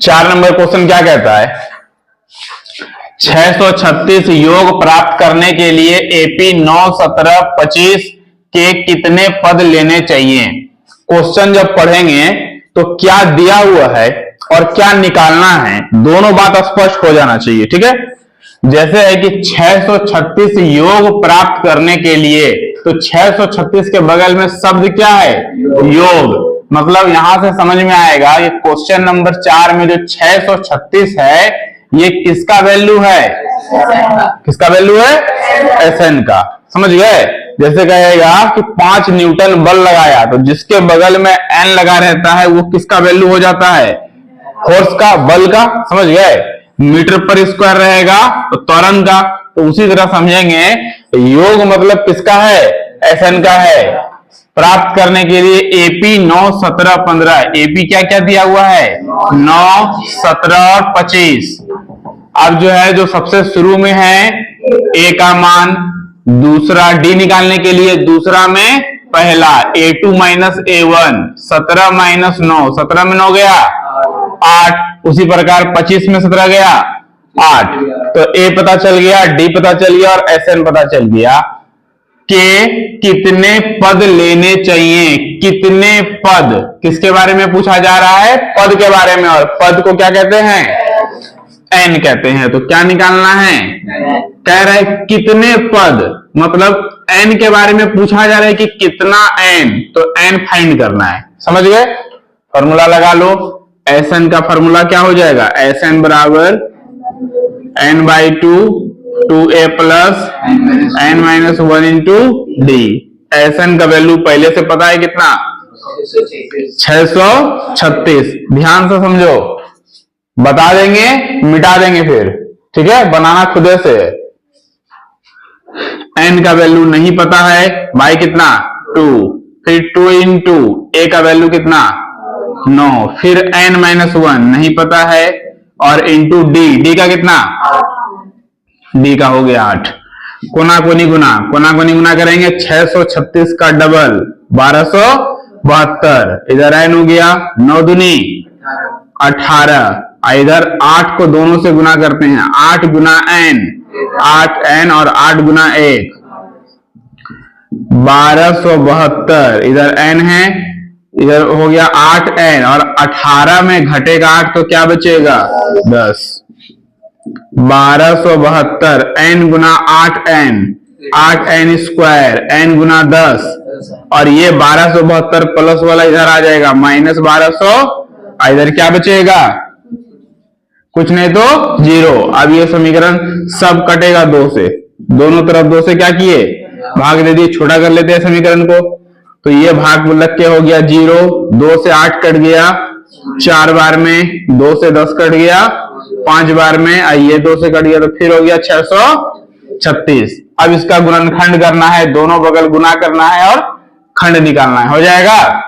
4 number question क्या कहता है, 636 योग प्राप्त करने के लिए एपी 9, 17, 25 के कितने पद लेने चाहिए। क्वेश्चन जब पढ़ेंगे तो क्या दिया हुआ है और क्या निकालना है, दोनों बात स्पष्ट हो जाना चाहिए। ठीक है, जैसे है कि 636 योग प्राप्त करने के लिए, तो 636 के बगल में शब्द क्या है, योग। मतलब यहां से समझ में आएगा कि क्वेश्चन नंबर 4 में जो 636 है ये किसका वैल्यू है, किसका वैल्यू है, एसएन का। समझ गए। जैसे कहेगा कि 5 न्यूटन बल लगाया, तो जिसके बगल में एन लगा रहता है वो किसका वैल्यू हो जाता है, फोर्स का, बल का। समझ गए। मीटर पर स्क्वायर रहेगा तो त्वरण का। तो उसी तरह समझेंगे, योग मतलब किसका है, एसएन का है। प्राप्त करने के लिए एपी 9, 17, 15, एपी क्या क्या दिया हुआ है, 9, 17 और 25। अब जो है जो सबसे शुरू में है ए का मान, दूसरा डी निकालने के लिए दूसरा में पहला A2 माइनस A1, 17 माइनस 9, 17 में 9 गया 8, उसी प्रकार 25 में 17 गया 8। तो ए पता चल गया, डी पता चल गया और एसएन पता चल गया कि कितने पद लेने चाहिए। कितने पद, किसके बारे में पूछा जा रहा है, पद के बारे में। और पद को क्या कहते हैं, एन कहते हैं। तो क्या निकालना है, कह रहा है कितने पद, मतलब एन के बारे में पूछा जा रहा है कि कितना एन, तो एन फाइंड करना है। समझ गए। फॉर्मूला लगा लो। एस एन का फॉर्मूला क्या हो जाएगा, एस एन बराबर N by 2a plus N minus 1 into D. S N का वैल्यू पहले से पता है कितना, 636। ध्यान से समझो, बता देंगे मिटा देंगे फिर। ठीक है, बनाना खुद से। एन का वैल्यू नहीं पता है, बाई कितना 2, फिर 2 इंटू ए का वैल्यू कितना 9, फिर एन माइनस 1 नहीं पता है, और इंटू डी, डी का कितना, डी का हो गया 8। कोना कोनी गुना, कोना कोनी गुना करेंगे 636 का डबल 1272, इधर एन हो गया 9 दूनी 18, इधर 8 को दोनों से गुना करते हैं, 8 गुना एन, 8 एन और 8 गुना 1 1272, इधर एन है, इधर हो गया 8 एन और 18 में घटेगा 8 तो क्या बचेगा 10। 1272 एन गुना 8 एन, 8 एन स्क्वायर, एन गुना 10, और ये 1272 प्लस वाला इधर आ जाएगा माइनस 1200, इधर क्या बचेगा, कुछ नहीं तो 0। अब ये समीकरण सब कटेगा 2 से, दोनों तरफ 2 से क्या किए, भाग दे दिए, छोटा कर लेते हैं समीकरण को। तो ये भाग लग के हो गया 0, 2 से 8 कट गया, 4 बार में 2 से 10 कट गया, 5 बार में ये 2 से कट गया, तो फिर हो गया 636। अब इसका गुणनखंड करना है, दोनों बगल गुना करना है और खंड निकालना है। हो जाएगा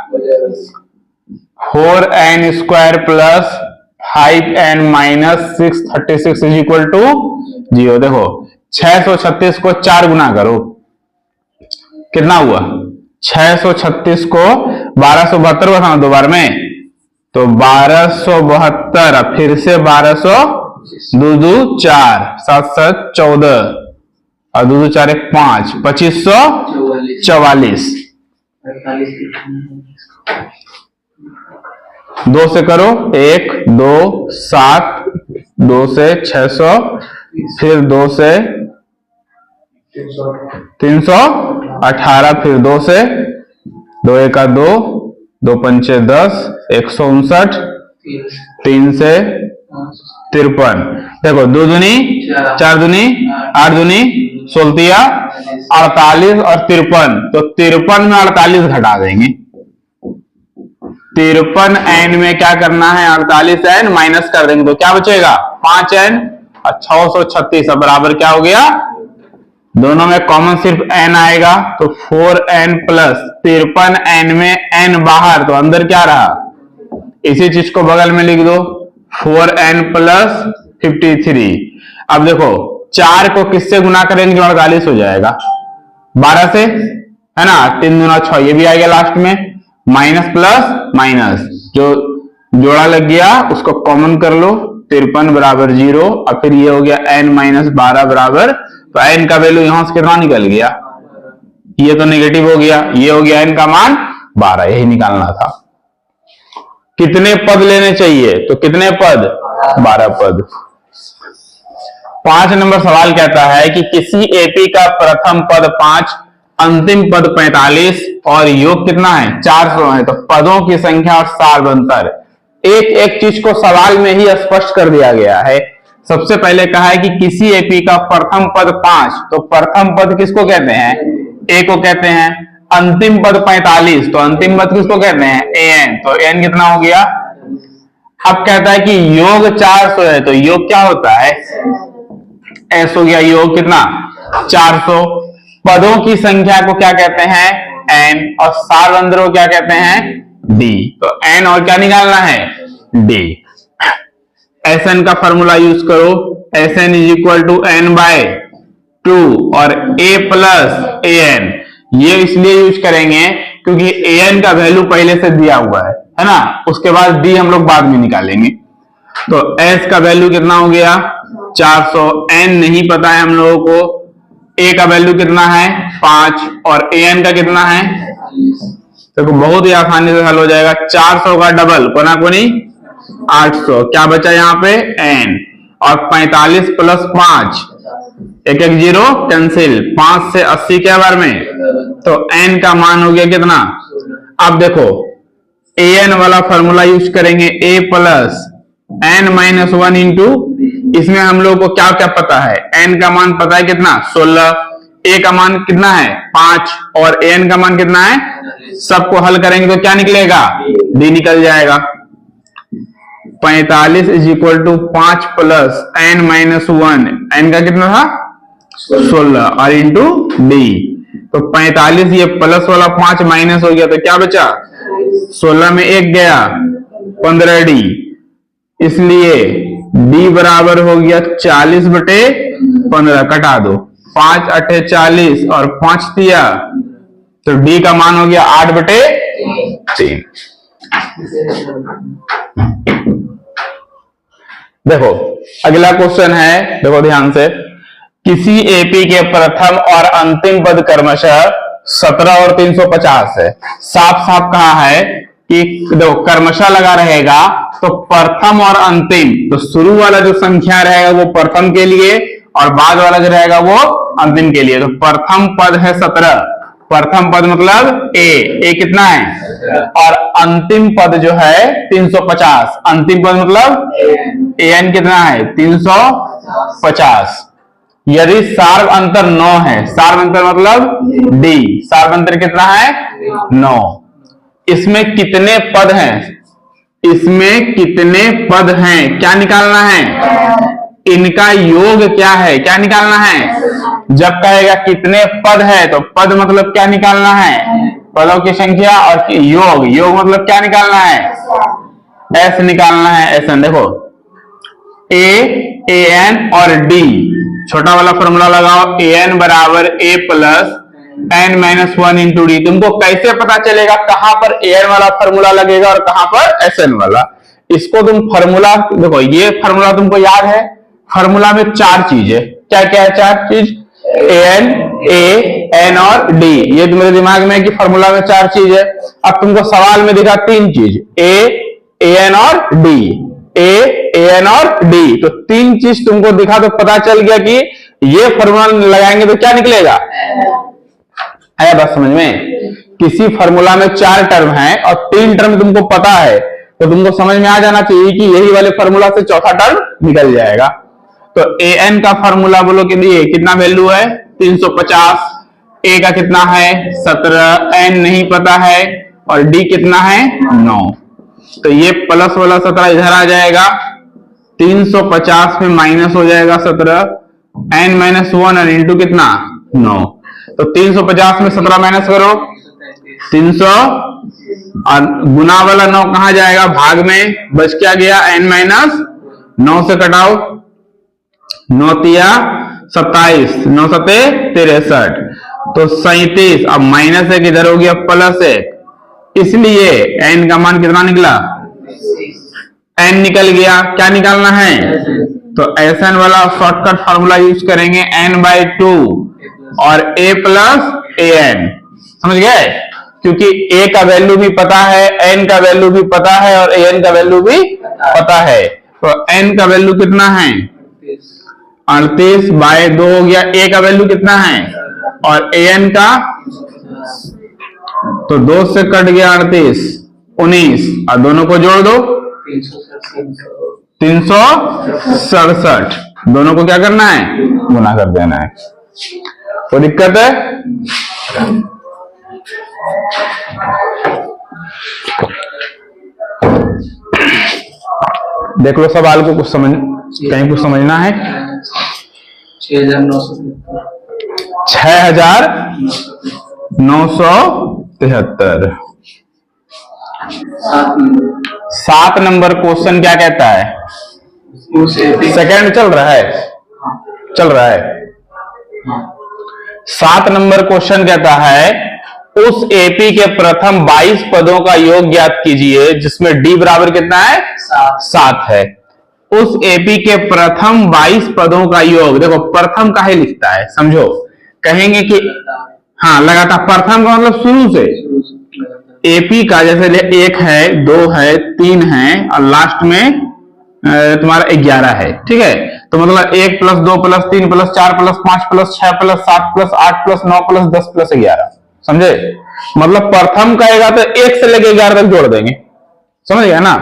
4n square plus 5n minus 636 is equal to 0। देखो 636 को 4 गुना करो, कितना हुआ, 636 को 1272 बताना 2 बार में, तो 1272, फिर से 1200, 2 2 4, 7 7 14, और 2 2 4 1 5, 2544। 2 से करो, 1 2 7, 2 से 600, फिर 2 से 318, फिर 2 से 2 1 2, 2 5 10, 159, 3 से 53। देखो 2 दूनी 4 दूनी 8 दूनी 16, 48 और 53, तो 53 में 48 घटा देंगे। 53 एन में क्या करना है, 48 एन माइनस कर देंगे, तो क्या बचेगा 5 एन और 636। अब बराबर क्या हो गया, दोनों में कॉमन सिर्फ n आएगा, तो 4n प्लस 53 n में n बाहर, तो अंदर क्या रहा, इसी चीज को बगल में लिख दो, 4n प्लस 53। अब देखो 4 को किससे गुना करेंगे जो 48 हो जाएगा, 12 से, है ना, 3 दूना 6, ये भी आएगा लास्ट में, माइनस प्लस माइनस, जो जोड़ा लग गया, उसको कॉमन कर लो, 53 बराबर 0, और फिर ये हो गया n माइनस 12 बराबर, तो n का वैल्यू यहां से कितना निकल गया, ये तो नेगेटिव हो गया, ये हो गया n का मान 12, यही निकालना था। कितने पद लेने चाहिए, तो कितने पद, 12 पद। 5 नंबर सवाल कहता है कि किसी एपी का प्रथम पद 5, अंतिम पद 45 और योग कितना है, 400 है, तो पदों की संख्या और सारवंतर, एक एक चीज को सवाल में ही स्पष्ट कर दिया गया है। सबसे पहले कहा है कि किसी एपी का प्रथम पद 5, तो प्रथम पद किसको कहते हैं, ए को कहते हैं। अंतिम पद 45, तो अंतिम पद किसको कहते हैं, एन, तो एन कितना हो गया। अब कहता है कि योग 400 है, तो योग क्या होता है, एस हो गया, योग कितना 400। पदों की संख्या को क्या कहते हैं, एन, और सारवंतरों को क्या कहते हैं, डी, तो एन और क्या निकालना है, डी। एस एन का फॉर्मूला यूज करो, S N is equal to N by 2 और ए प्लस ए एन, ये इसलिए यूज करेंगे क्योंकि ए एन का वैल्यू पहले से दिया हुआ है ना, उसके बाद डी हम लोग बाद में निकालेंगे। तो एस का वैल्यू कितना हो गया 400, एन नहीं पता है हम लोगों को, ए का वैल्यू कितना है 5 और ए एन का कितना है, देखो बहुत ही आसानी से हल हो जाएगा। 400 का डबल कोना कोनी 800, क्या बचा यहाँ पे एन, और 45 प्लस 5, एक एक जीरो कैंसिल, 5 से 80 के बार में, तो एन का मान हो गया कितना। अब देखो ए एन वाला फॉर्मूला यूज करेंगे, ए प्लस एन माइनस 1 इंटू, इसमें हम लोग को क्या क्या पता है, एन का मान पता है कितना 16, ए का मान कितना है 5 और एन का मान कितना है, सबको हल करेंगे तो क्या निकलेगा, डी निकल जाएगा। 45 is equal to 5 plus N minus 1, N का कितना था 16 और इंटू डी, तो 45 ये प्लस वाला 5 माइनस हो गया, तो क्या बचा 16 में 1 गया 15 डी, इसलिए डी बराबर हो गया 40/15, कटा दो, 5 8 40 और 5 दिया, तो डी का मान हो गया 8/3। देखो अगला क्वेश्चन है, देखो ध्यान से, किसी एपी के प्रथम और अंतिम पद क्रमशः 17 और 350 है। साफ साफ कहा है कि देखो क्रमशः लगा रहेगा, तो प्रथम और अंतिम, तो शुरू वाला जो संख्या रहेगा वो प्रथम के लिए और बाद वाला जो रहेगा वो अंतिम के लिए। तो प्रथम पद है 17, प्रथम पद मतलब ए कितना है, और अंतिम पद जो है 350, अंतिम पद मतलब ए एन कितना है 350। यदि सार्व अंतर 9 है, सार्व अंतर मतलब डी, सार्व अंतर कितना है 9, इसमें कितने पद हैं, इसमें कितने पद हैं क्या निकालना है, इनका योग क्या है क्या निकालना है। जब कहेगा कितने पद है, तो पद मतलब क्या निकालना है, पदों की संख्या, और योग मतलब क्या निकालना है, एस निकालना है, एस एन। देखो ए एन और डी, छोटा वाला फॉर्मूला लगाओ, ए एन बराबर a plus N minus 1 into d. तुमको कैसे पता चलेगा कहां पर ए एन वाला फॉर्मूला लगेगा और कहां पर एस एन वाला, इसको तुम फॉर्मूला देखो, ये फॉर्मूला तुमको याद है, फॉर्मूला में 4 चीज है, क्या क्या है 4 चीज, एन ए एन और डी, ये तुम्हारे दिमाग में है कि फॉर्मूला में 4 चीज है। अब तुमको सवाल में दिखा 3 चीज, ए एन और डी, ए एन और डी, तो 3 चीज तुमको दिखा, तो पता चल गया कि ये फॉर्मूला लगाएंगे तो क्या निकलेगा, आया बात समझ में। किसी फॉर्मूला में 4 टर्म है और 3 टर्म तुमको पता है, तो तुमको समझ में आ जाना चाहिए कि यही वाले फॉर्मूला से चौथा टर्म निकल जाएगा। तो ए एन का फॉर्मूला बोलो कि दिए कितना वैल्यू है 350, ए का कितना है 17, एन नहीं पता है, और डी कितना है 9, तो ये प्लस वाला 17 इधर आ जाएगा, 350 में माइनस हो जाएगा 17, एन माइनस 1 और इंटू कितना 9, तो 350 में 17 माइनस करो 300, और गुना वाला 9 कहां जाएगा, भाग में, बच क्या गया एन माइनस 9 से कटाओ, 9 तिया 27, 9 सते 63, तो 37, अब माइनस 1 इधर हो गया प्लस 1, इसलिए एन का मान कितना निकला n निकल गया, क्या निकालना है? तो Sn वाला शॉर्टकट फार्मूला यूज करेंगे, n/2 और a प्लस an, समझ गए? क्योंकि a का वैल्यू भी पता है, n का वैल्यू भी पता है और an का वैल्यू भी पता है। तो n का वैल्यू कितना है? 38/2 हो गया। a का वैल्यू कितना है और an का, तो 2 से कट गया 38, 19 और दोनों को जोड़ दो 367। दोनों को क्या करना है? गुना कर देना है। कोई दिक्कत है? देख लो सवाल को, कुछ समझ, कहीं कुछ समझना है? 6973। 7 नंबर क्वेश्चन क्या कहता है? सेकंड चल रहा है, चल रहा है। 7 नंबर क्वेश्चन कहता है उस एपी के प्रथम 22 पदों का योग ज्ञात कीजिए जिसमें डी बराबर कितना है? 7 है। उस एपी के प्रथम 22 पदों का योग, देखो प्रथम काहे लिखता है, समझो। कहेंगे कि हाँ लगातार, प्रथम का मतलब शुरू से। एपी का जैसे 1 है, 2 है, 3 है और लास्ट में तुम्हारा 11 है, ठीक है? तो मतलब 1 + 2 + 3 + 4 + 5 + 6 + 7 + 8 + 9 + 10 + 11, समझे? मतलब प्रथम कहेगा तो 1 से लेकर 11 तक जोड़ देंगे, समझ गया ना?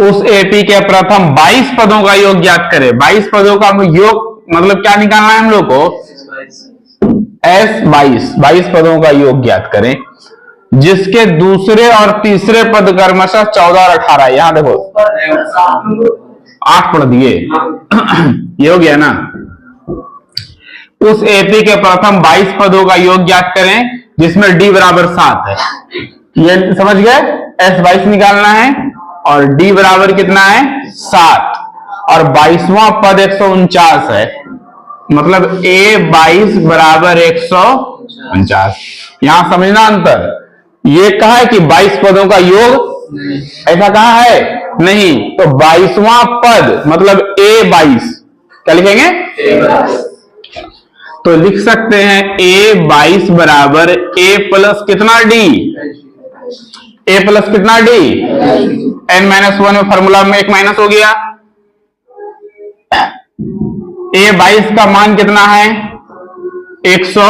उस एपी के प्रथम 22 पदों का योग ज्ञात करें। 22 पदों का योग मतलब क्या निकालना है हम लोग को? S22 पदों का योग ज्ञात करें जिसके दूसरे और तीसरे पद क्रमशः 14 और 18। यहां देखो 8 पढ़ दिए, ये हो गया ना? उस एपी के प्रथम 22 पदों का योग ज्ञात करें जिसमें d बराबर 7 है। ये समझ गए? S22 निकालना है और d बराबर कितना है? 7 और 22वां पद 149 है, मतलब A22 बराबर 149। यहां समझना अंतर। ये कहा है कि 22 पदों का योग, ऐसा कहा है नहीं। तो 22वां पद मतलब A22, क्या लिखेंगे? तो लिख सकते हैं A22 बराबर A प्लस कितना D? A प्लस कितना D? n-1 में फॉर्मूला में एक माइनस हो गया। A22 का मान कितना है? 100।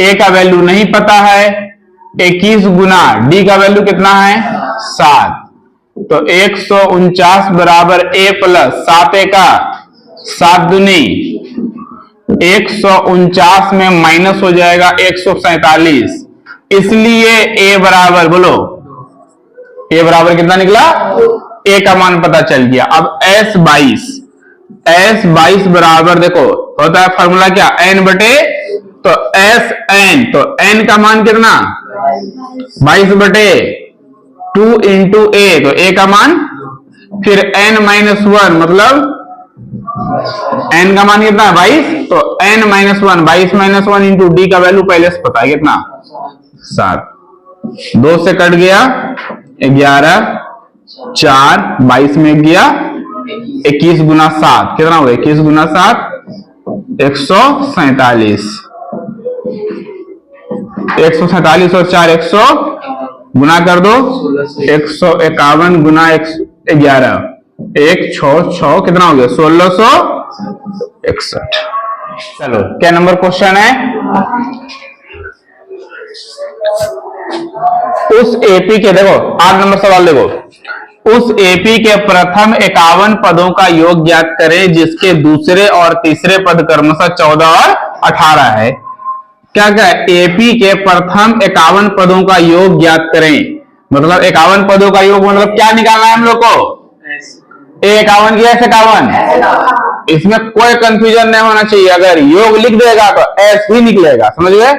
A का वैल्यू नहीं पता है, 21 गुना D का वैल्यू कितना है? 7। तो 149 बराबर A प्लस 7 का 7 दूनी 149 में माइनस हो जाएगा 147, इसलिए A बराबर, बोलो A बराबर कितना निकला? A का मान पता चल गया। अब S22 बराबर देखो होता है फॉर्मूला क्या? n बटे, तो Sn, तो n का मान कितना? 22 बटे 2 × A, तो A का मान, फिर n-1 मतलब n का मान कितना है? 22, तो n-1 22 - 1 × D का वैल्यू पहले से पता है कितना? 7। 2 से कट गया 11, 4 22 में गया 21 गुना 7 कितना हो गया? 21 गुना 7 147। 147 और 4 100 गुना कर दो 151 गुना 11 1 6 6 कितना हो गया? 1661। चलो क्या नंबर क्वेश्चन है? उस एपी के, देखो 8 नंबर सवाल देखो। उस एपी के प्रथम 51 पदों का योग ज्ञात करें जिसके दूसरे और तीसरे पद क्रमशः 14 और 18 है। क्या क्या? एपी के प्रथम 51 पदों का योग ज्ञात करें, मतलब 51 पदों का योग मतलब क्या निकालना है हम लोग को? A51 की S51। इसमें कोई कंफ्यूजन नहीं होना चाहिए, अगर योग लिख देगा तो S ही निकलेगा, समझ गए?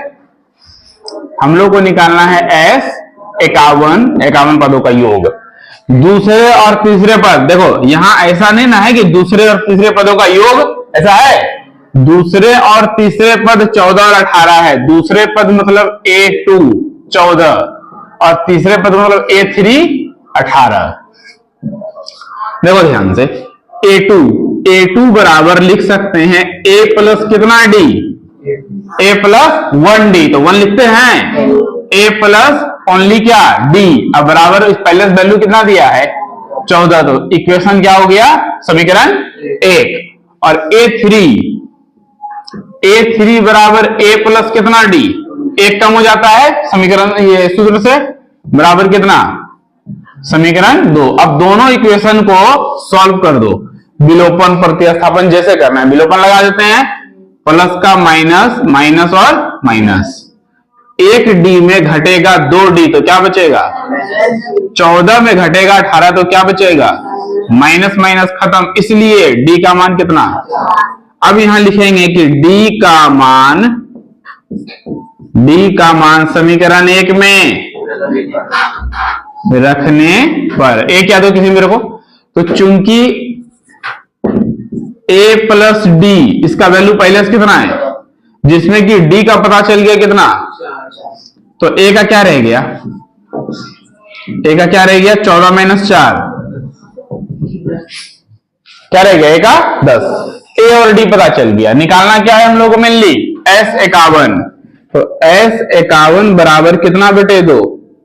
हम लोग को निकालना है S51 पदों का योग। दूसरे और तीसरे पद, देखो यहां ऐसा नहीं ना है कि दूसरे और तीसरे पदों का योग, ऐसा है? दूसरे और तीसरे पद 14 और 18 है। दूसरे पद मतलब A2 14 और तीसरे पद में मतलब A3 18। देखो ध्यान से, A2 बराबर लिख सकते हैं A प्लस कितना D, A प्लस 1D, तो 1 लिखते हैं, A प्लस ओनली क्या D। अब बराबर पहले वैल्यू कितना दिया है 14, तो इक्वेशन क्या हो गया, समीकरण 1। और A3 बराबर A प्लस कितना D, 1 कम हो जाता है समीकरण ये सूत्र से, बराबर कितना, समीकरण 2। अब दोनों इक्वेशन को सॉल्व कर दो, विलोपन प्रतिस्थापन जैसे करना है, विलोपन लगा देते हैं, प्लस का माइनस, माइनस और माइनस, 1D में घटेगा 2D तो क्या बचेगा, 14 में घटेगा 18 तो क्या बचेगा, माइनस माइनस खत्म, इसलिए D का मान कितना। अब यहां लिखेंगे कि D का मान समीकरण 1 में रखने पर, एक क्या दो किसी मेरे को, तो चूंकि A प्लस D इसका वैल्यू पहले से कितना है, जिसमें कि D का पता चल गया कितना, तो A का क्या रह गया, A का क्या रह गया 14 माइनस 4, क्या रह गया A का 10। A और D पता चल गया, निकालना क्या है हम लोगों को मेनली S51, तो S51 बराबर कितना बटे 2,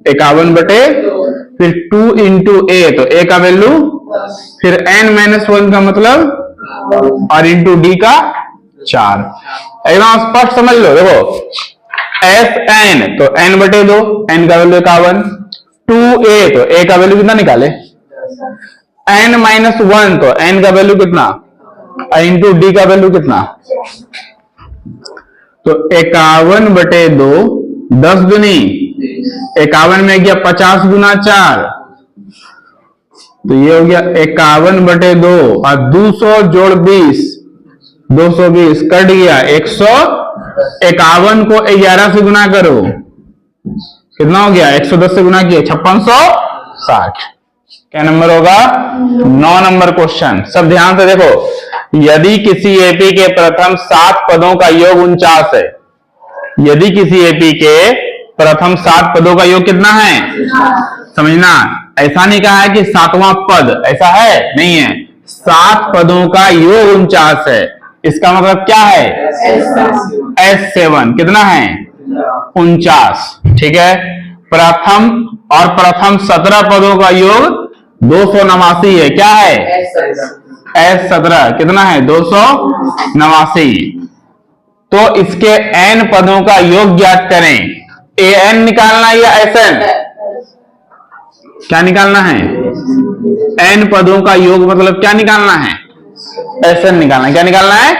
51 बटे, फिर 2 इंटू A, तो A का वैल्यू, फिर n-1 का मतलब, और इंटू D का 4। एकदम स्पष्ट समझ लो, देखो Sn तो n बटे 2, n का वैल्यू 51, 2A तो A का वैल्यू कितना निकाले, n-1 तो n का वैल्यू कितना, इंटू D का वैल्यू कितना, तो 51 बटे 2, 10 दूनी 51 में गया 50 गुना 4, तो ये हो गया 51 बटे 2 और 200 जोड़ 20, 220 कट गया 151 को 11 से गुना करो, कितना हो गया, 110 से गुना किया 5660। क्या नंबर होगा, 9 नंबर क्वेश्चन। सब ध्यान से देखो, यदि किसी एपी के प्रथम 7 पदों का योग 49 है, यदि किसी एपी के प्रथम 7 पदों का योग कितना है, समझना, ऐसा नहीं कहा है कि 7वां पद, ऐसा है नहीं है, 7 पदों का योग 49 है, इसका मतलब क्या है, S7 कितना है 49, ठीक है। प्रथम 17 पदों का योग 289 है, क्या है S17 कितना है 289, तो इसके n पदों का योग ज्ञात करें, an निकालना है या Sn, क्या निकालना है, n पदों का योग मतलब क्या निकालना है, Sn निकालना है, क्या निकालना है,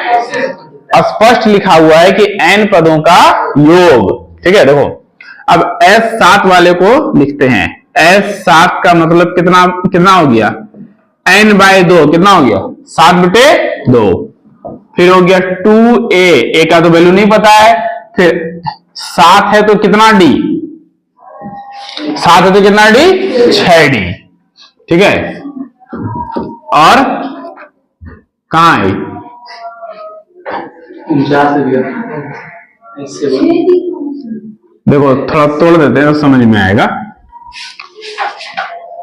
स्पष्ट लिखा हुआ है कि n पदों का योग, ठीक है। देखो अब S7 वाले को लिखते हैं, S7 का मतलब कितना हो गया, n बाय 2 कितना हो गया 7 बटे 2, फिर हो गया 2A, A का तो वैल्यू नहीं पता है, फिर 7 है तो कितना D, 7 है तो कितना D 6D, ठीक है। और कहां है, देखो थोड़ा तोड़ देते हैं तो समझ में आएगा,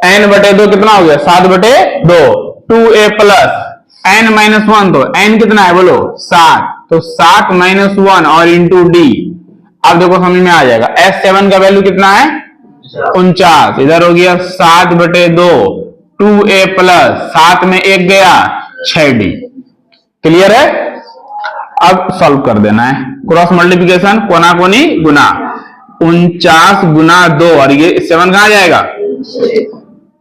n बटे 2 कितना हो गया 7 बटे 2, 2A प्लस n-1 तो n कितना है बोलो 7, तो 7 - 1 और इंटू D, अब देखो समझ में आ जाएगा, S7 का वैल्यू कितना है 49, इधर हो गया 7 बटे 2, 2A प्लस 7 में 1 गया 6D, क्लियर है। अब सॉल्व कर देना है, क्रॉस मल्टीप्लिकेशन, कोना कोनी गुना, 49 गुना 2 और ये 7 कहां जाएगा,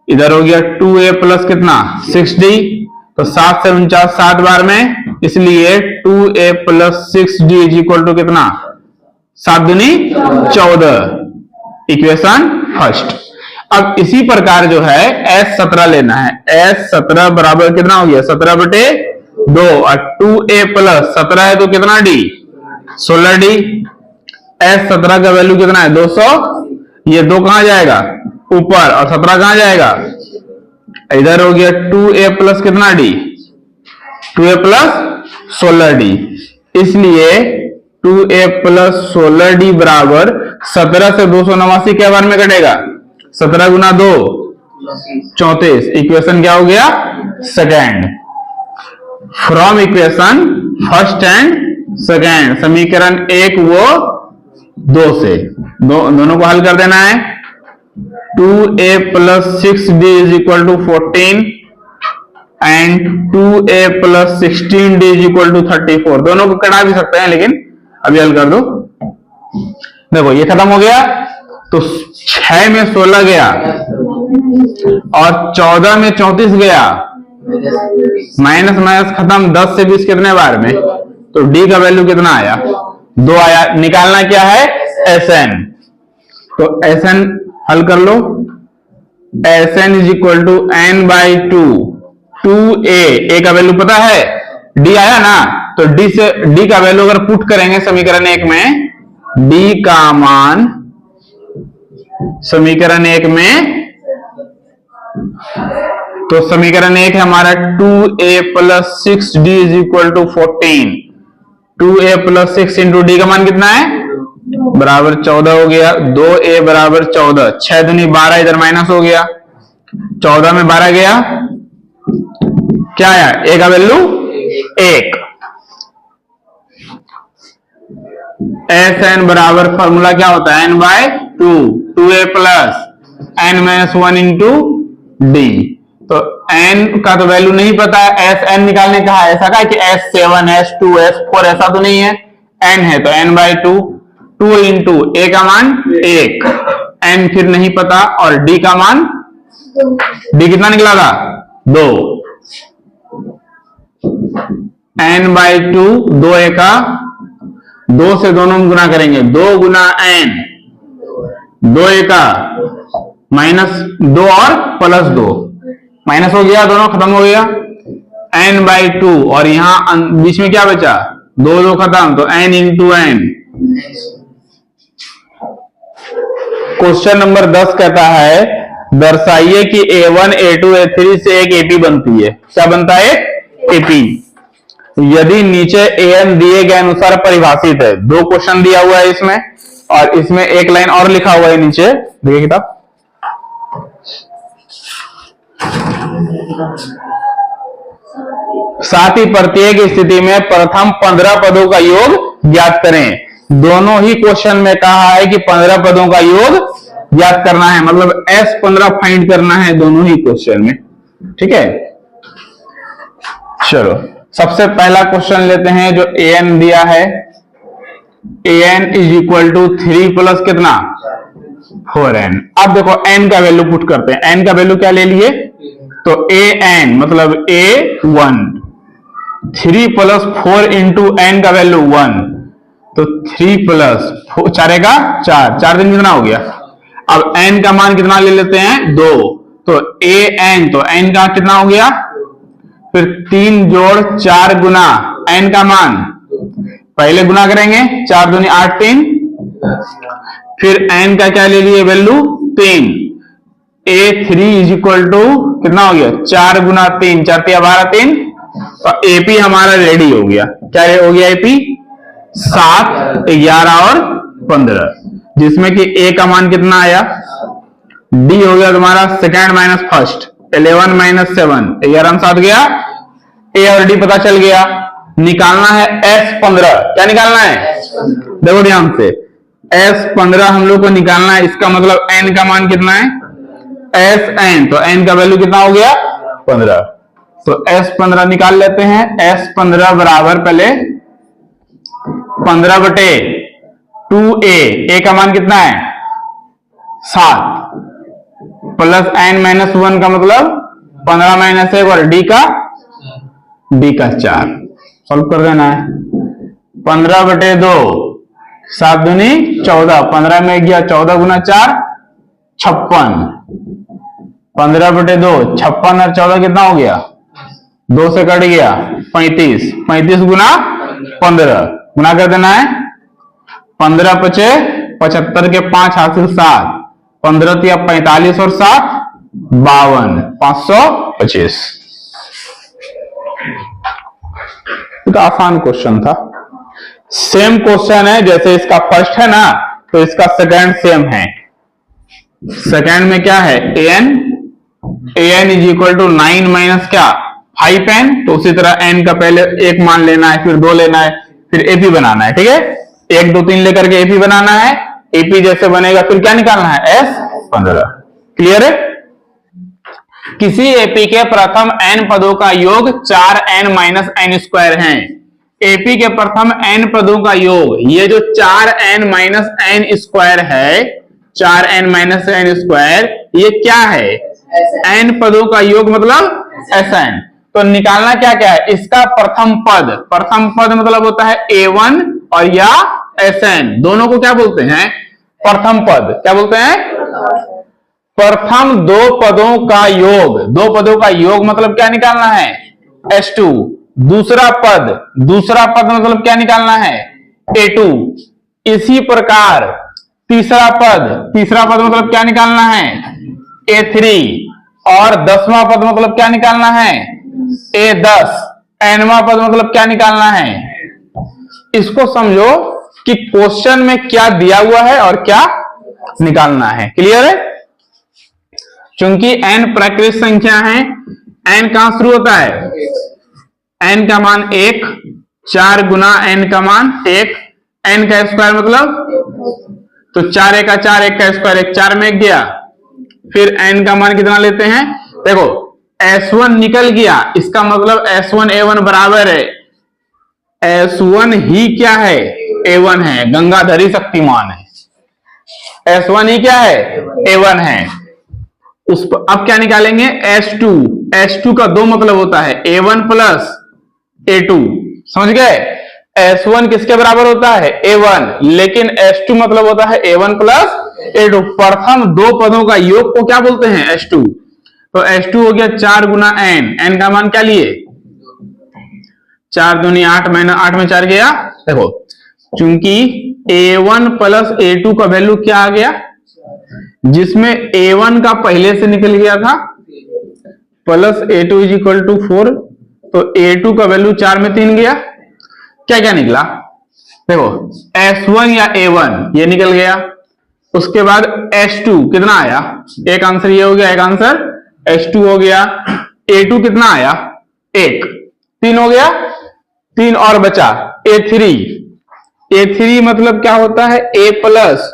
इधर हो गया 2A प्लस कितना 6D, तो 7 से 49 7 बार में, इसलिए 2A plus 6D is equal to कितना 7 दूनी 14, इक्वेशन फर्स्ट। अब इसी प्रकार जो है S17 लेना है, S17 बराबर कितना हो गया 17 बटे 2 और 2A प्लस 17 है तो कितना D 16D, S17 का वैल्यू कितना है 200, ये 2 कहां जाएगा ऊपर और 17 कहां जाएगा, इधर हो गया 2A प्लस कितना D 2A प्लस 16D, इसलिए 2A प्लस 16D बराबर 17 से 289 क्या बार में कटेगा? 17 गुना 2 34। इक्वेशन क्या हो गया? Second. From equation first and second, समीकरण 1 वो 2 से दोनों को हल कर देना है। 2a + 6d = 14 and 2a + 16d = 34। दोनों को कटा भी सकते हैं, लेकिन अभी हल कर दो। देखो ये खत्म हो गया, तो 6 में 16 गया और 14 में 34 गया, माइनस माइनस खत्म। 10 से 20 कितने बार में? तो d का वैल्यू कितना आया? 2 आया। निकालना क्या है? Sn। तो Sn हल कर लो। Sn = n/2। 2a का वैल्यू पता है, d आया ना, तो d का वैल्यू अगर पुट करेंगे समीकरण 1 में, d का मान समीकरण 1 में, तो समीकरण 1 है हमारा 2a + 6d = 14। 2a + 6 × d का मान कितना है? बराबर 14 हो गया। 2a = 14, 6 दूनी 12, इधर माइनस हो गया। 14 में 12 गया, क्या आया? a का वैल्यू 1। Sn बराबर फॉर्मूला क्या होता है? n/2। 2a + n - 1 × d। तो n का तो वैल्यू नहीं पता है, Sn निकालने का है। ऐसा का कि S7 S2 S4 ऐसा तो नहीं है, n है तो n/2। 2 × a का मान 1, n फिर नहीं पता, और d का मान, d कितना निकला था? 2। n/2 2a का 2 से दोनों में गुना करेंगे, 2 गुना n, 2a का -2 और +2, माइनस हो गया, दोनों खत्म हो गया। n/2 और यहां बीच में क्या बचा? 2 2 खत्म, तो n × n। क्वेश्चन नंबर 10 कहता है दर्शाइए कि a1 a2 a3 से एक AP बनती है। क्या बनता है? AP। यदि नीचे an दिए गए अनुसार परिभाषित है। 2 क्वेश्चन दिया हुआ है इसमें, और इसमें एक लाइन और लिखा हुआ है नीचे, देखिए किताब। साथ ही प्रत्येक स्थिति में प्रथम 15 पदों का योग ज्ञात करें। दोनों ही क्वेश्चन में कहा है कि 15 पदों का योग ज्ञात करना है, मतलब S15 फाइंड करना है दोनों ही क्वेश्चन में। ठीक है, चलो सबसे पहला क्वेश्चन लेते हैं जो an दिया है। an = 3 + कितना? 4n। अब देखो n का वैल्यू पुट करते हैं। n का वैल्यू क्या ले लिए? तो an मतलब a1, 3 + 4 × n का वैल्यू 1, तो 3 + 4 4 का 4, 4 दिन कितना हो गया? अब n का मान कितना ले लेते हैं? 2, तो an, तो n का कितना हो गया? फिर 3 जोड़ 4 गुना n का मान, पहले गुना करेंगे, 4 दूनी 8 3, फिर n का क्या ले लिए? वैल्यू 3। a3 = कितना हो गया? 4 गुना 3, 4 × 12 3, तो AP हमारा रेडी हो गया। क्या हो गया? AP 7 11 और 15, जिसमें कि a का मान कितना आया? d हो गया तुम्हारा सेकेंड माइनस फर्स्ट, 11 - 7, 11 में 7 गया, a और d पता चल गया। निकालना है S15। क्या निकालना है? देखो ध्यान से, S15 हम लोग को निकालना है। इसका मतलब n का मान कितना है? Sn, तो n का वैल्यू कितना हो गया? 15। तो S15 निकाल लेते हैं। S15 बराबर पहले 15/2a, a का मान कितना है? 7, प्लस n - 1 का मतलब 15 - 1, और d का 4। सॉल्व कर देना है। 15/2, 7 दूनी 14, 15 में गया 14 गुना 4 56, 15/2, 56 और 14 कितना हो गया? 2 से कट गया 35, 35 गुना 15 गुना कर देना है। 15 × 5 = 75 के 5 हासिल 7, 15 × 45 और 7 52, 525। तो आसान क्वेश्चन था। सेम क्वेश्चन है जैसे इसका फर्स्ट है ना, तो इसका सेकंड सेम है। सेकंड में क्या है, an is equal to 9 minus क्या 5n। तो उसी तरह n का पहले 1 मान लेना है, फिर 2 लेना है, फिर एपी बनाना है। ठीक है, 1 2 3 लेकर के एपी बनाना है। एपी जैसे बनेगा फिर क्या निकालना है, S15। क्लियर है। किसी एपी के प्रथम n पदों का योग 4n माइनस n स्क्वायर है। एपी के प्रथम n पदों का योग, ये जो 4n माइनस n स्क्वायर है, 4n माइनस n स्क्वायर, ये क्या है, n पदों का योग मतलब Sn। तो निकालना क्या क्या है, इसका प्रथम पद। प्रथम पद मतलब होता है A1 और या Sn, दोनों को क्या बोलते हैं, प्रथम पद। क्या बोलते हैं, प्रथम दो पदों का योग। दो पदों का योग मतलब क्या निकालना है, S2। दूसरा पद मतलब क्या निकालना है, A2। इसी प्रकार तीसरा पद मतलब क्या निकालना है, A3। और 10वां पद मतलब क्या निकालना है, A10। nवां पद मतलब क्या निकालना है। इसको समझो कि क्वेश्चन में क्या दिया हुआ है और क्या निकालना है। क्लियर है। चूंकि n प्राकृत संख्या है, n कहां शुरू होता है, n का मान 1, 4 गुना n का मान 1, n का स्क्वायर मतलब, तो 4 1 का 4, 1 का स्क्वायर 1, 4 में 1 गया। फिर n का मान कितना लेते हैं, देखो S1 निकल गया, इसका मतलब S1 A1 बराबर है, S1 ही क्या है, A1 है, गंगाधरी शक्तिमान है। S1 ही क्या है, A1 है। उस पर अब क्या निकालेंगे, S2 का दो मतलब होता है, A1 प्लस A2। समझ गए। S1 किसके बराबर होता है, A1, लेकिन S2 मतलब होता है A1 प्लस A2। प्रथम दो पदों का योग को क्या बोलते हैं, S2। तो S2 हो गया 4 गुना n का मान क्या लिए, 4 दूनी 8, मैंने 8 में 4 गया। देखो चूंकि A1 प्लस A2 का वैल्यू क्या आ गया, जिसमें A1 का पहले से निकल गया था, plus A2 is equal to 4। तो A2 का वैल्यू 4 में 3 गया। क्या क्या निकला, देखो S1 या A1 ये निकल गया। उसके बाद S2 कितना आया, एक आंसर ये हो गया, एक आंसर S2 हो गया। A2 कितना आया, 1, 3 हो गया, 3 और बचा A3 मतलब क्या होता है, A प्लस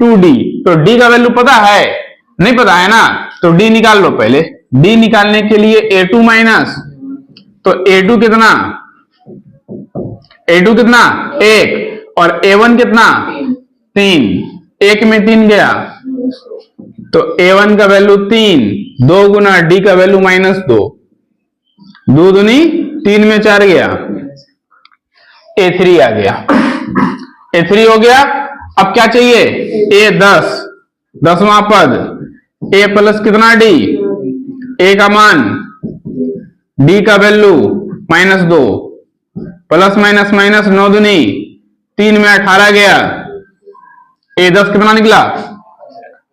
2D। तो D का वैल्यू पता है, नहीं पता है ना, तो D निकाल लो पहले। D निकालने के लिए A2 माइनस, तो A2 कितना 1 और A1 कितना 3, 1 में 3 गया, तो A1 का वैल्यू 3, 2 गुना D का वैल्यू -2, 2 दूनी 3 में 4 गया, A3 आ गया। A3 हो गया। अब क्या चाहिए, A10, 10वां पद, A प्लस कितना D, A का मान, D का वैल्यू -2, प्लस माइनस माइनस 9 दूनी 3 में 18 गया, A10 कितना निकला,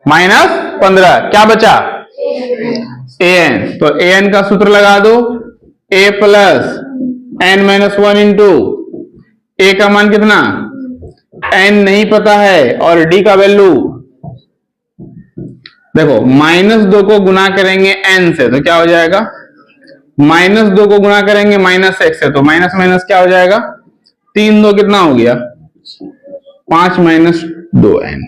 -15। क्या बचा, an। तो an का सूत्र लगा दो, a plus n minus 1 into a का मान कितना, n नहीं पता है, और d का वैल्यू, देखो -2 को गुना करेंगे n से तो क्या हो जाएगा, -2 को गुना करेंगे -1 से तो माइनस माइनस क्या हो जाएगा, 3 2 कितना हो गया, 5 - 2n।